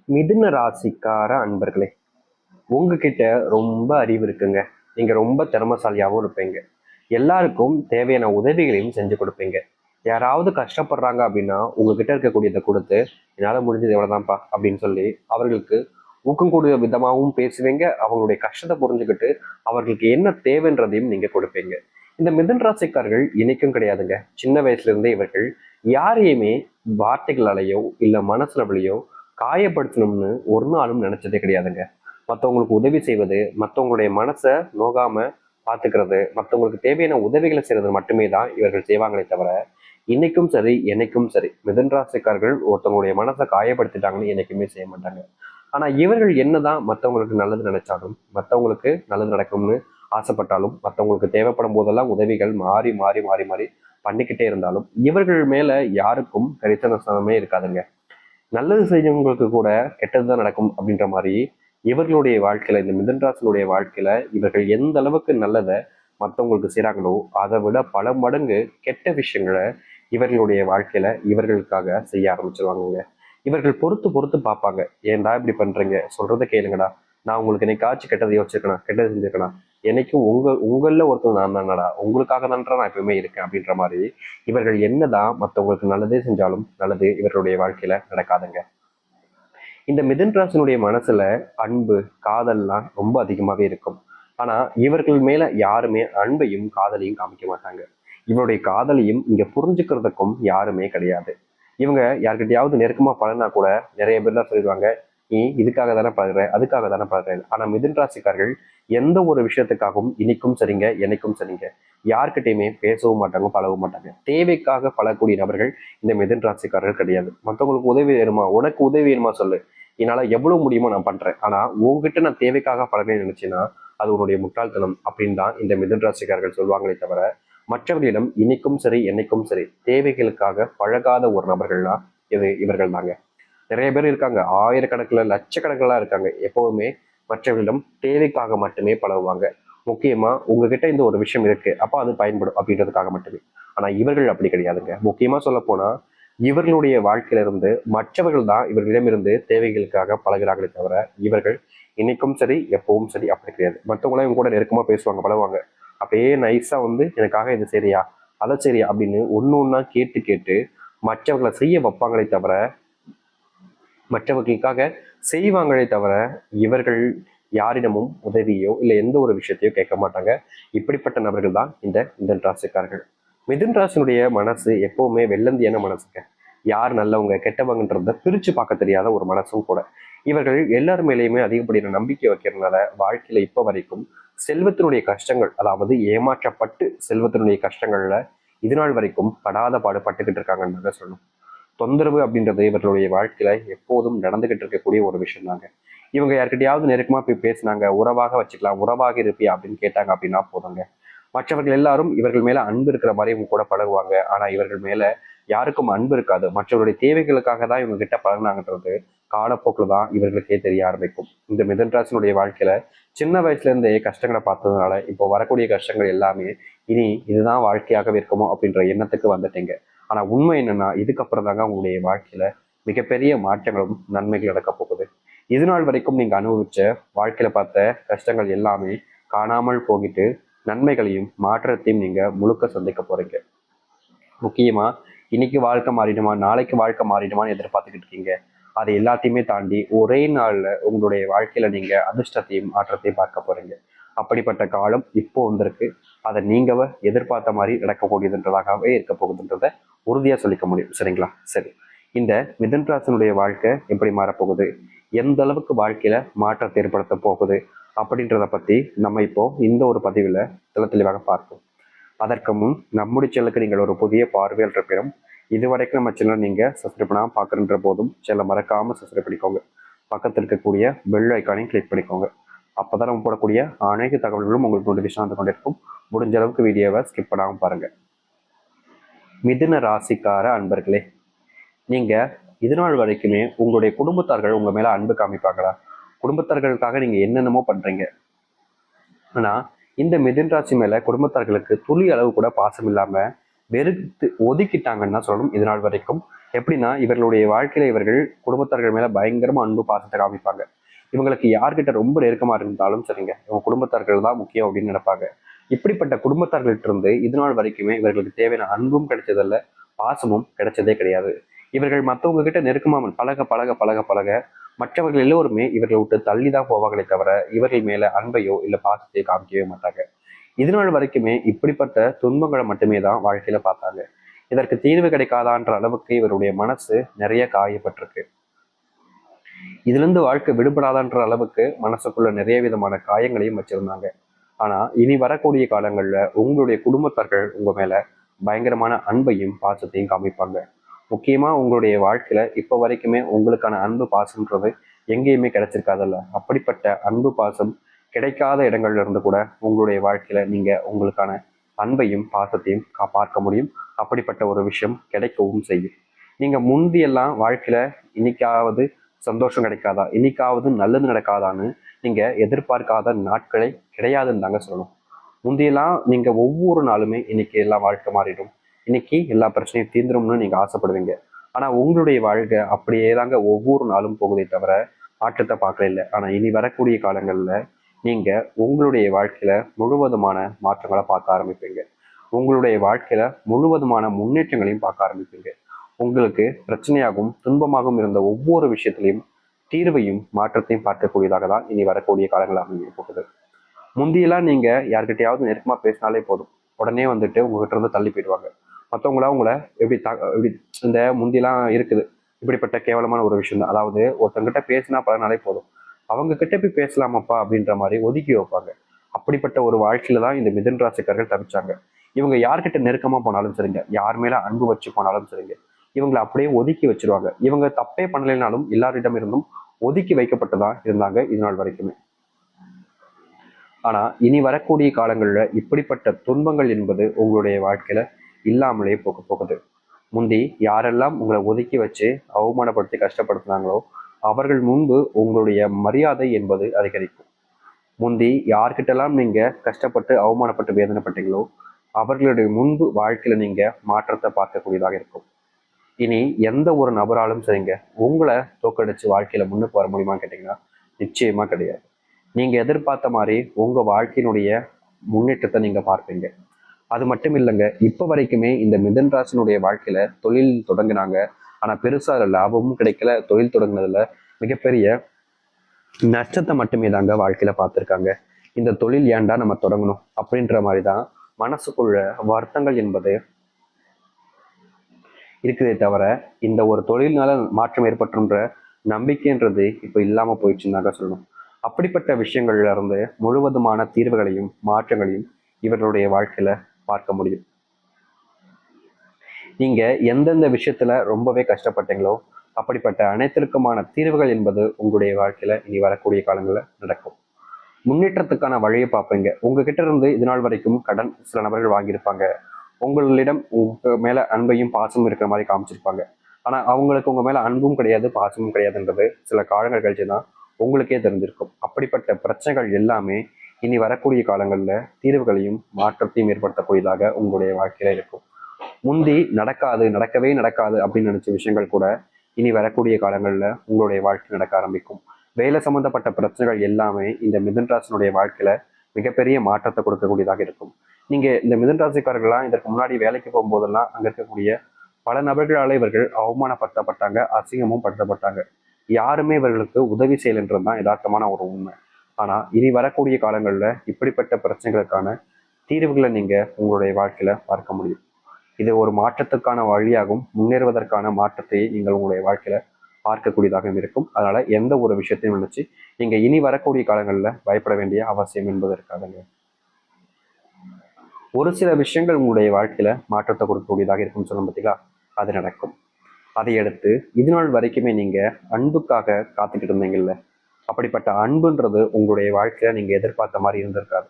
மிதுன ராசிக்கார அன்பர்களே, உங்ககிட்ட ரொம்ப அறிவு இருக்குங்க. நீங்க ரொம்ப திறமசாலியாகவும் இருப்பீங்க. எல்லாருக்கும் தேவையான உதவிகளையும் செஞ்சு கொடுப்பீங்க. யாராவது கஷ்டப்படுறாங்க அப்படின்னா உங்ககிட்ட இருக்கக்கூடியதை கொடுத்து, என்னால் முடிஞ்சது எவ்வளோதான்ப்பா அப்படின்னு சொல்லி அவர்களுக்கு ஊக்கம் கூடிய விதமாகவும் பேசுவீங்க. அவங்களுடைய கஷ்டத்தை புரிஞ்சுக்கிட்டு அவர்களுக்கு என்ன தேவைன்றதையும் நீங்க கொடுப்பீங்க. இந்த மிதுன ராசிக்காரர்கள் இன்னைக்கும் கிடையாதுங்க. சின்ன வயசுல இருந்தே இவர்கள் யாரையுமே வார்த்தைகளாலேயோ இல்லை மனசுலவளையோ காயப்படுத்தணும்னு ஒரு நாளும் நினைச்சதே கிடையாதுங்க. மற்றவங்களுக்கு உதவி செய்வது, மற்றவங்களுடைய மனசை நோகாம பார்த்துக்கிறது, மற்றவங்களுக்கு தேவையான உதவிகளை செய்யறது மட்டுமே தான் இவர்கள் செய்வாங்களே தவிர, இன்னைக்கும் சரி என்னைக்கும் சரி மிதுன ராசிக்காரர்கள் ஒருத்தவங்களுடைய மனசை காயப்படுத்திட்டாங்கன்னு என்னைக்குமே செய்ய மாட்டாங்க. ஆனா இவர்கள் என்னதான் மற்றவங்களுக்கு நல்லது நினைச்சாலும், மற்றவங்களுக்கு நல்லது நடக்கும்னு ஆசைப்பட்டாலும், மற்றவங்களுக்கு தேவைப்படும் போதெல்லாம் உதவிகள் மாறி மாறி மாறி மாறி பண்ணிக்கிட்டே இருந்தாலும் இவர்கள் மேல யாருக்கும் கரிசனமே இருக்காதுங்க. நல்லது செஞ்சவங்களுக்கு கூட கெட்டதுதான் நடக்கும் அப்படின்ற மாதிரி இவர்களுடைய வாழ்க்கையில, இந்த மிதன்ராசனுடைய வாழ்க்கையில இவர்கள் எந்த அளவுக்கு நல்லதை மற்றவங்களுக்கு செய்றாங்களோ அதை விட பல மடங்கு கெட்ட விஷயங்களை இவர்களுடைய வாழ்க்கையில இவர்களுக்காக செய்ய ஆரம்பிச்சிருவாங்க. இவர்கள் பொறுத்து பொறுத்து பார்ப்பாங்க. ஏன்டா இப்படி பண்றீங்க, சொல்றதை கேளுங்கடா, நான் உங்களுக்கு என்னைக்காச்சும் கெட்டதை யோசிச்சிருக்கணும், கெட்டது செஞ்சிருக்கணும், என்னைக்கும் உங்கள ஒருத்தர் நான் தானடா, உங்களுக்காக தான்டா நான் எப்பவுமே இருக்கேன் அப்படின்ற மாதிரி இவர்கள் என்னதான் மற்றவங்களுக்கு நல்லதே செஞ்சாலும் நல்லது இவர்களுடைய வாழ்க்கையில நடக்காதுங்க. இந்த மிதுன் ராசினுடைய மனசுல அன்பு, காதல்லாம் ரொம்ப அதிகமாவே இருக்கும். ஆனா இவர்கள் மேல யாருமே அன்பையும் காதலையும் காமிக்க மாட்டாங்க. இவருடைய காதலையும் இங்க புரிஞ்சுக்கிறதுக்கும் யாருமே கிடையாது. இவங்க யார்கிட்டயாவது நெருக்கமா பழனா கூட நிறைய பேர் தான் சொல்லிடுவாங்க, நீ இதுக்காக தானே பழகுற, அதுக்காக தானே பழகுற. ஆனா மிதுன் ராசிக்காரர்கள் எந்த ஒரு விஷயத்துக்காகவும் இன்னைக்கும் சரிங்க என்னைக்கும் சரிங்க யார்கிட்டயுமே பேசவும் மாட்டாங்க, பழகவும் மாட்டாங்க. தேவைக்காக பழகக்கூடிய நபர்கள் இந்த மிதுன் ராசிக்காரர்கள் கிடையாது. மற்றவங்களுக்கு உதவி வேணுமா, உனக்கு உதவி வேணுமா சொல்லு, என்னால எவ்வளவு முடியுமோ நான் பண்றேன், ஆனா உங்ககிட்ட நான் தேவைக்காக பழகணும்னு நினைச்சேன்னா அது உன்னுடைய முட்டாள்தனம் அப்படின்னு தான் இந்த மிதுன் ராசிக்காரர்கள் சொல்லுவாங்களே தவிர, மற்றவர்களிடம் இன்னைக்கும் சரி என்னைக்கும் சரி தேவைகளுக்காக பழகாத ஒரு நபர்கள்னா இவர்கள் தாங்க. நிறைய பேர் இருக்காங்க, ஆயிரக்கணக்கில் லட்சக்கணக்கில் இருக்காங்க, எப்பவுமே மற்றவர்களிடம் தேவைக்காக மட்டுமே பழகுவாங்க. முக்கியமா உங்ககிட்ட இந்த ஒரு விஷயம் இருக்கு அப்ப அது பயன்படும் அப்படின்றதுக்காக மட்டுமே. ஆனா இவர்கள் அப்படி கிடையாதுங்க. முக்கியமா சொல்ல போனா இவர்களுடைய வாழ்க்கையில இருந்து மற்றவர்கள் தான் இவர்களிடமிருந்து தேவைகளுக்காக பழகிறார்களே தவிர, இவர்கள் இன்னைக்கும் சரி எப்பவும் சரி அப்படி கிடையாது. மற்றவங்களாம் இவங்க கூட நெருக்கமா பேசுவாங்க, பழகுவாங்க. அப்படியே நைஸா வந்து எனக்காக இது சரியா அதை சரியா அப்படின்னு ஒன்று ஒன்றா கேட்டு கேட்டு மற்றவர்களை செய்ய வைப்பாங்களே தவிர, மற்றவர்களுக்காக செய்வாங்களே தவிர இவர்கள் யாரிடமும் உதவியோ இல்லை எந்த ஒரு விஷயத்தையோ கேட்க மாட்டாங்க. இப்படிப்பட்ட நபர்கள் தான் இந்த மிதுன் ராசிக்காரர்கள். மிதுன் ராசினுடைய மனசு எப்பவுமே வெள்ளந்தியான மனசுங்க. யார் நல்லவங்க கெட்டவங்கன்றத பிரிச்சு பார்க்க தெரியாத ஒரு மனசும் கூட. இவர்கள் எல்லார் மேலேயுமே அதிகப்படியான நம்பிக்கை வைக்கிறதுனால வாழ்க்கையில இப்ப வரைக்கும் செல்வத்தினுடைய கஷ்டங்கள், அதாவது ஏமாற்றப்பட்டு செல்வத்தினுடைய கஷ்டங்கள்ல இது நாள் வரைக்கும் படாத பாடுபட்டுக்கிட்டு இருக்காங்கன்னு சொல்லணும். தொந்தரவு அப்படின்றது இவர்களுடைய வாழ்க்கையில எப்போதும் நடந்துகிட்டு இருக்கக்கூடிய ஒரு விஷயம் தாங்க. இவங்க யார்கிட்டயாவது நெருக்கமா போய் பேசினாங்க, உறவாக வச்சுக்கலாம், உறவாக இருப்பியா அப்படின்னு கேட்டாங்க அப்படின்னா போதுங்க, மற்றவர்கள் எல்லாரும் இவர்கள் மேல அன்பு இருக்கிற மாதிரி இவங்க கூட பழகுவாங்க. ஆனா இவர்கள் மேல யாருக்கும் அன்பு இருக்காது. மற்றவருடைய தேவைகளுக்காக தான் இவங்க கிட்ட பழகினாங்கன்றது காலப்போக்கில் தான் இவர்களுக்கே தெரிய ஆரம்பிக்கும். இந்த மிதுன் ராசினுடைய வாழ்க்கையில சின்ன வயசுல இருந்தே கஷ்டங்களை பார்த்ததுனால இப்போ வரக்கூடிய கஷ்டங்கள் எல்லாமே இனி இதுதான் வாழ்க்கையாகவே இருக்குமோ அப்படின்ற எண்ணத்துக்கு வந்துட்டீங்க. ஆனா உண்மை என்னன்னா, இதுக்கப்புறம் தாங்க உங்களுடைய வாழ்க்கையில மிகப்பெரிய மாற்றங்களும் நன்மைகள் நடக்க போகுது. இது நாள் வரைக்கும் நீங்க அனுபவிச்ச வாழ்க்கையில பார்த்த கஷ்டங்கள் எல்லாமே காணாமல் போகிட்டு நன்மைகளையும் மாற்றத்தையும் நீங்க முழுக்க சந்திக்க போறீங்க. முக்கியமா இன்னைக்கு வாழ்க்கை மாறிடுமா, நாளைக்கு வாழ்க்கை மாறிடுமான்னு எதிர்பார்த்துக்கிட்டு இருக்கீங்க. அதை எல்லாத்தையுமே தாண்டி ஒரே நாள்ல உங்களுடைய வாழ்க்கையில நீங்க அதிர்ஷ்டத்தையும் மாற்றத்தையும் பார்க்க போறீங்க. அப்படிப்பட்ட காலம் இப்போ வந்திருக்கு. அதை நீங்க எதிர்பார்த்த மாதிரி நடக்கக்கூடியதுன்றதாகவே இருக்க போகுதுன்றத உறுதியா சொல்லிக்க முடியும். சரிங்களா? சரி, இந்த மிதுன் ராசினுடைய வாழ்க்கை எப்படி மாறப்போகுது, எந்த அளவுக்கு வாழ்க்கையில மாற்றத்தை ஏற்படுத்த போகுது அப்படின்றத பத்தி நம்ம இப்போ இந்த ஒரு பதிவுல தெளிவாக பார்ப்போம். அதற்கு முன் நம்முடைய சேனலுக்கு நீங்கள் ஒரு புதிய பார்வையாளர் இருப்பினும் இதுவரைக்கும் நம்ம சேனல் நீங்க சப்ஸ்கிரைப் பண்ணாமல் பார்க்குற போதும் சேனலை மறக்காம சப்ஸ்கிரைப் பண்ணிக்கோங்க. பக்கத்தில் இருக்கக்கூடிய பெல் ஐக்கானையும் கிளிக் பண்ணிக்கோங்க. அப்போதான் நம்ம போடக்கூடிய அனைத்து தகவல்களும் உங்களுக்கு நோட்டிஃபிகேஷன் வந்து கொண்டிருக்கும். முடிஞ்ச அளவுக்கு வீடியோவை ஸ்கிப் பண்ணாமல் பாருங்க. மிதுன ராசிக்கார அன்பர்களே, நீங்க இது நாள் வரைக்குமே உங்களுடைய குடும்பத்தார்கள் உங்க மேல அன்பு காமிப்பாங்களா? குடும்பத்தார்களுக்காக நீங்க என்னென்னமோ பண்றீங்க. ஆனா இந்த மிதுன் ராசி மேல குடும்பத்தார்களுக்கு துளி அளவு கூட பாசம் இல்லாம வெறுத்து ஒதுக்கிட்டாங்கன்னா சொல்லணும் இது நாள் வரைக்கும். எப்படின்னா இவர்களுடைய வாழ்க்கையில இவர்கள் குடும்பத்தார்கள் மேல பயங்கரமா அன்பு பாசத்தை காமிப்பாங்க. இவங்களுக்கு யார்கிட்ட ரொம்ப நெருக்கமா இருந்தாலும் சரிங்க, இவங்க குடும்பத்தார்கள் தான் முக்கியம் அப்படின்னு நினைப்பாங்க. இப்படிப்பட்ட குடும்பத்தார்கள்ட்ட இருந்து இது நாள் வரைக்குமே இவர்களுக்கு தேவையான அன்பும் கிடைச்சதில்ல, பாசமும் கிடைச்சதே கிடையாது. இவர்கள் மற்றவங்க கிட்ட நெருக்கமா பழக பழக பழக பழக மற்றவர்கள் எல்லோருமே இவர்களை விட்டு தள்ளி தான் போவாங்களே தவிர இவர்கள் மேல அன்பையோ இல்ல பாசத்தையோ காமிக்கவே மாட்டாங்க. இது நாள் வரைக்குமே இப்படிப்பட்ட துன்பங்களை மட்டுமே தான் வாழ்க்கையில பார்த்தாங்க. இதற்கு தீர்வு கிடைக்காதான்ற அளவுக்கு இவருடைய மனசு நிறைய காயப்பட்டிருக்கு. இதுல இருந்து வாழ்க்கை விடுபடாதான்ற அளவுக்கு மனசுக்குள்ள நிறைய விதமான காயங்களையும் வச்சிருந்தாங்க. ஆனா இனி வரக்கூடிய காலங்கள்ல உங்களுடைய குடும்பத்தார்கள் உங்க மேல பயங்கரமான அன்பையும் பாசத்தையும் காமிப்பாங்க. முக்கியமா உங்களுடைய வாழ்க்கையில இப்ப வரைக்குமே உங்களுக்கான அன்பு பாசம்ன்றது எங்கேயுமே கிடைச்சிருக்காதல்ல. அப்படிப்பட்ட அன்பு பாசம் கிடைக்காத இடங்கள்ல இருந்து கூட உங்களுடைய வாழ்க்கையில நீங்க உங்களுக்கான அன்பையும் பாசத்தையும் பார்க்க முடியும். அப்படிப்பட்ட ஒரு விஷயம் கிடைக்கவும் செய்யும். நீங்க முந்தியெல்லாம் வாழ்க்கையில இன்னைக்காவது சந்தோஷம் கிடைக்காதா, இன்னைக்காவது நல்லது நடக்காதான்னு நீங்க எதிர்பார்க்காத நாட்களே கிடையாதுன்னு தாங்க சொல்லணும். முந்தியெல்லாம் நீங்க ஒவ்வொரு நாளுமே இன்னைக்கு எல்லாம் வாழ்க்கை மாறிடும், இன்னைக்கு எல்லா பிரச்சனையும் தீர்ந்துரும்னு நீங்க ஆசைப்படுவீங்க. ஆனா உங்களுடைய வாழ்க்கை அப்படியே தாங்க ஒவ்வொரு நாளும் போகுதே தவிர மாற்றத்தை பார்க்கல இல்லை. ஆனா இனி வரக்கூடிய காலங்கள்ல நீங்க உங்களுடைய வாழ்க்கையில முழுவதுமான மாற்றங்களை பார்க்க ஆரம்பிப்பீங்க. உங்களுடைய வாழ்க்கையில முழுவதுமான முன்னேற்றங்களையும் பார்க்க ஆரம்பிப்பீங்க. உங்களுக்கு பிரச்சனையாகவும் துன்பமாகவும் இருந்த ஒவ்வொரு விஷயத்திலையும் தீர்வையும் மாற்றத்தையும் பார்க்கக்கூடியதாக தான் இனி வரக்கூடிய காலங்கள் அமைய போகுது. முந்தியெல்லாம் நீங்க யார்கிட்டயாவது நெருக்கமா பேசினாலே போதும், உடனே வந்துட்டு உங்ககிட்ட இருந்து தள்ளி போயிடுவாங்க. மற்றவங்களா உங்களை எப்படி இந்த முந்தியெல்லாம் இருக்குது. இப்படிப்பட்ட கேவலமான ஒரு விஷயம் தான். அதாவது ஒருத்தங்கிட்ட பேசினா பலனாலே போதும், அவங்க கிட்ட போய் பேசலாமப்பா அப்படின்ற மாதிரி ஒதுக்கி வைப்பாங்க. அப்படிப்பட்ட ஒரு வாழ்க்கையில தான் இந்த மிதுன ராசிக்காரர்கள் தவிச்சாங்க. இவங்க யார்கிட்ட நெருக்கமா போனாலும் சரிங்க, யார் மேல அன்பு வச்சு போனாலும் சரிங்க, இவங்களை அப்படியே ஒதுக்கி வச்சிருவாங்க. இவங்க தப்பே பண்ணலைனாலும் எல்லாரிடம் இருந்தும் ஒதுக்கி வைக்கப்பட்டுதான் இருந்தாங்க இது நாள் வரைக்குமே. ஆனா இனி வரக்கூடிய காலங்கள்ல இப்படிப்பட்ட துன்பங்கள் என்பது உங்களுடைய வாழ்க்கையில இல்லாமலே போக போகுது. முந்தி யாரெல்லாம் உங்களை ஒதுக்கி வச்சு அவமானப்படுத்தி கஷ்டப்படுத்தினாங்களோ அவர்கள் முன்பு உங்களுடைய மரியாதை என்பது அதிகரிக்கும். முந்தி யார்கிட்டலாம் நீங்க கஷ்டப்பட்டு அவமானப்பட்டு வேதனைப்பட்டீங்களோ அவர்களுடைய முன்பு வாழ்க்கையில நீங்க மாற்றத்தை பார்க்கக்கூடியதாக இருக்கும். இனி எந்த ஒரு நபராலும் சரிங்க உங்களை தோக்கடிச்சு வாழ்க்கையில முன்னுக்கு வர முடியுமான்னு கேட்டீங்கன்னா நிச்சயமா கிடையாது. நீங்க எதிர்பார்த்த மாதிரி உங்க வாழ்க்கையினுடைய முன்னேற்றத்தை நீங்க பார்ப்பீங்க. அது மட்டும் இல்லைங்க, இப்ப வரைக்குமே இந்த மிதன் ராசினுடைய வாழ்க்கையில தொழில் தொடங்கினாங்க. ஆனா பெருசா லாபமும் கிடைக்கல. தொழில் தொடங்கினதுல மிகப்பெரிய நஷ்டத்தை மட்டுமே தாங்க வாழ்க்கையில பார்த்துருக்காங்க. இந்த தொழில் ஏன்டா நம்ம தொடங்கணும் அப்படின்ற மாதிரிதான் மனசுக்குள்ள வருத்தங்கள் என்பது இருக்குதே தவிர இந்த ஒரு தொழில்னால மாற்றம் ஏற்பட்டுன்ற நம்பிக்கைன்றது இப்போ இல்லாம போயிடுச்சுன்னாக்க சொல்லணும். அப்படிப்பட்ட விஷயங்கள்ல இருந்து முழுவதுமான தீர்வுகளையும் மாற்றங்களையும் இவர்களுடைய வாழ்க்கையில பார்க்க முடியும். நீங்க எந்தெந்த விஷயத்துல ரொம்பவே கஷ்டப்பட்டீங்களோ அப்படிப்பட்ட அனைத்திற்குமான தீர்வுகள் என்பது உங்களுடைய வாழ்க்கையில இனி வரக்கூடிய காலங்களில் நடக்கும். முன்னேற்றத்துக்கான வழியை பார்ப்பீங்க. உங்ககிட்ட இருந்து இது நாள் வரைக்கும் கடன் சில நபர்கள் வாங்கியிருப்பாங்க. உங்களிடம் உங்க மேல அன்பையும் பாசமும் இருக்கிற மாதிரி காமிச்சிருப்பாங்க. ஆனா அவங்களுக்கு உங்க மேல அன்பும் கிடையாது பாசமும் கிடையாதுன்றது சில காலங்கள் கழிச்சுதான் உங்களுக்கே தெரிஞ்சிருக்கும். அப்படிப்பட்ட பிரச்சனைகள் எல்லாமே இனி வரக்கூடிய காலங்கள்ல தீர்வுகளையும் மாற்றத்தையும் ஏற்படுத்தக்கூடியதாக உங்களுடைய வாழ்க்கையில இருக்கும். முந்தி நடக்காது, நடக்கவே நடக்காது அப்படின்னு நினைச்ச விஷயங்கள் கூட இனி வரக்கூடிய காலங்கள்ல உங்களுடைய வாழ்க்கை நடக்க ஆரம்பிக்கும். வேலை சம்பந்தப்பட்ட பிரச்சனைகள் எல்லாமே இந்த மிதுன ராசினுடைய வாழ்க்கையில மிகப்பெரிய மாற்றத்தை கொடுக்கக்கூடியதாக இருக்கும். நீங்க இந்த மிதுன ராசிக்காரர்கள்லாம் இதற்கு முன்னாடி வேலைக்கு போகும்போதெல்லாம் அங்க இருக்கக்கூடிய பல நபர்களால இவர்கள் அவமானப்படுத்தப்பட்டாங்க, அசிங்கமும் படுத்தப்பட்டாங்க. யாருமே இவர்களுக்கு உதவி செய்யலைன்றதுதான் யதார்த்தமான ஒரு உண்மை. ஆனா இனி வரக்கூடிய காலங்கள்ல இப்படிப்பட்ட பிரச்சனைகளுக்கான தீர்வுகளை நீங்க உங்களுடைய வாழ்க்கையில பார்க்க முடியும். இது ஒரு மாற்றத்துக்கான வழியாகவும் முன்னேறுவதற்கான மாற்றத்தை நீங்கள் உங்களுடைய வாழ்க்கையில பார்க்கக்கூடியதாக இருக்கும். அதனால எந்த ஒரு விஷயத்தையும் நினைச்சு நீங்க இனி வரக்கூடிய காலங்களில் பயப்பட வேண்டிய அவசியம் என்பது இருக்காதுங்க. ஒரு சில விஷயங்கள் உங்களுடைய வாழ்க்கையில மாற்றத்தை கொடுக்கக்கூடியதாக இருக்கும்னு சொல்லும் பார்த்தீங்களா, அது நடக்கும். அதை அடுத்து இது நாள் வரைக்குமே நீங்க அன்புக்காக காத்துக்கிட்டு இருந்தீங்கல்ல, அப்படிப்பட்ட அன்புன்றது உங்களுடைய வாழ்க்கையில நீங்க எதிர்பார்த்த மாதிரி இருந்திருக்காது.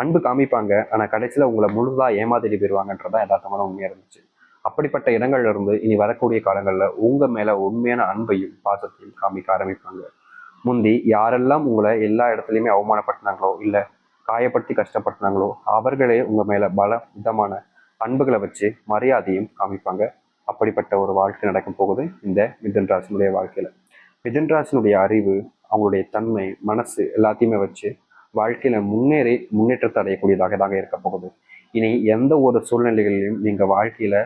அன்பு காமிப்பாங்க, ஆனா கடைசியில உங்களை முழுதா ஏமாத்திட்டு போயிடுவாங்கன்றதான் யதார்த்தமான உண்மையா இருந்துச்சு. அப்படிப்பட்ட இடங்கள்ல இருந்து இனி வரக்கூடிய காலங்கள்ல உங்க மேல உண்மையான அன்பையும் பாசத்தையும் காமிக்க ஆரம்பிப்பாங்க. முந்தி யாரெல்லாம் உங்களை எல்லா இடத்துலையுமே அவமானப்படுத்தினாங்களோ இல்ல காயப்படுத்தி கஷ்டப்படுத்தினாங்களோ அவர்களே உங்க மேல பல விதமான அன்புகளை வச்சு மரியாதையும் காமிப்பாங்க. அப்படிப்பட்ட ஒரு வாழ்க்கை நடக்கும் போகுது இந்த மிதுன் ராசினுடைய வாழ்க்கையில. மிதுன் ராசினுடைய அறிவு, அவங்களுடைய தன்மை, மனசு எல்லாத்தையுமே வச்சு வாழ்க்கையில முன்னேற்றத்தை அடையக்கூடியதாக தாங்க இருக்க போகுது. இனி எந்த ஒரு சூழ்நிலைகளிலும் நீங்க வாழ்க்கையில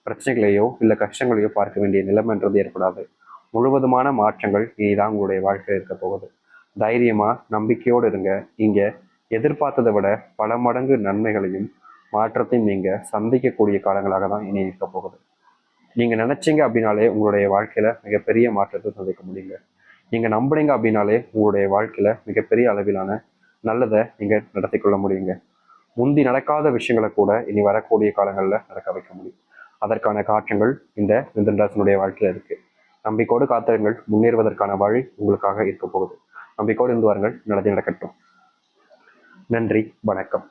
பிரச்சனைகளையோ இல்லை கஷ்டங்களையோ பார்க்க வேண்டிய நிலைமைன்றது ஏற்படாது. முழுவதுமான மாற்றங்கள் இனிதான் உங்களுடைய வாழ்க்கையில் இருக்க போகுது. தைரியமா நம்பிக்கையோடு இருங்க. இங்க எதிர்பார்த்ததை விட பல மடங்கு நன்மைகளையும் மாற்றத்தையும் நீங்க சந்திக்கக்கூடிய காலங்களாக தான் இனி இருக்க போகுது. நீங்க நினைச்சீங்க அப்படின்னாலே உங்களுடைய வாழ்க்கையில மிகப்பெரிய மாற்றத்தை சந்திக்க முடியுங்க. நீங்க நம்புனீங்க அப்படின்னாலே உங்களுடைய வாழ்க்கையில மிகப்பெரிய அளவிலான நல்லதை நீங்க நடத்தி கொள்ள முடியுங்க. முந்தி நடக்காத விஷயங்களை கூட இனி வரக்கூடிய காலங்களில் நடக்க வைக்க முடியும். அதற்கான காற்றங்கள் இந்த மிதுன ராசினுடைய வாழ்க்கையில இருக்கு. நம்பிக்கையோடு காத்திருங்கள். முன்னேறுவதற்கான வழி உங்களுக்காக இருக்க போகுது. நம்பிக்கையோடு இருந்து வாருங்கள். நல்லது நடக்கட்டும். நன்றி, வணக்கம்.